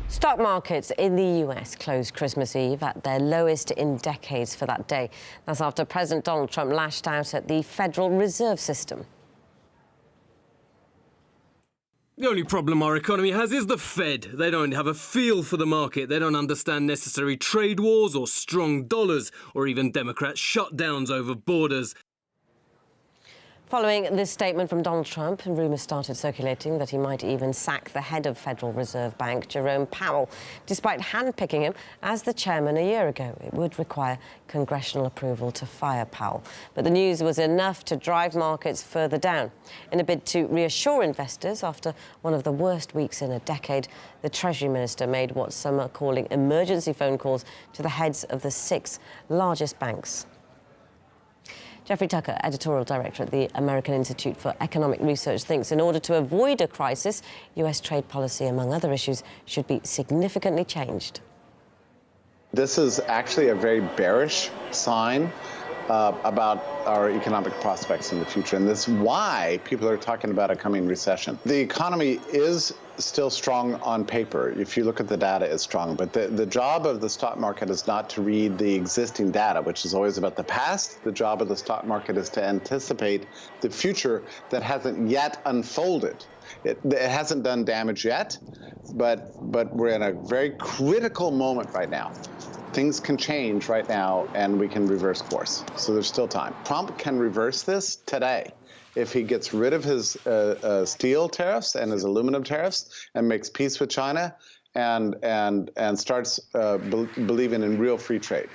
Stock markets in the US closed Christmas Eve at their lowest in decades for that day. That's after President Donald Trump lashed out at the Federal Reserve System. The only problem our economy has is the Fed. They don't have a feel for the market. They don't understand necessary trade wars or strong dollars or even Democrat shutdowns over borders. Following this statement from Donald Trump, rumours started circulating that he might even sack the head of Federal Reserve Bank, Jerome Powell. Despite handpicking him as the chairman a year ago, it would require congressional approval to fire Powell. But the news was enough to drive markets further down. In a bid to reassure investors after one of the worst weeks in a decade, the Treasury Minister made what some are calling emergency phone calls to the heads of the 6 largest banks. Jeffrey Tucker, editorial director at the American Institute for Economic Research, thinks in order to avoid a crisis, US trade policy, among other issues, should be significantly changed. This is actually a very bearish sign about our economic prospects in the future, and this is why people are talking about a coming recession. The economy is still strong on paper. If you look at the data, it's strong, but the job of the stock market is not to read the existing data, which is always about the past. The job of the stock market is to anticipate the future that hasn't yet unfolded. It hasn't done damage yet, but we're in a very critical moment right now. Things can change right now, and we can reverse course. So there's still time. Trump can reverse this today if he gets rid of his steel tariffs and his aluminum tariffs and makes peace with China and starts believing in real free trade.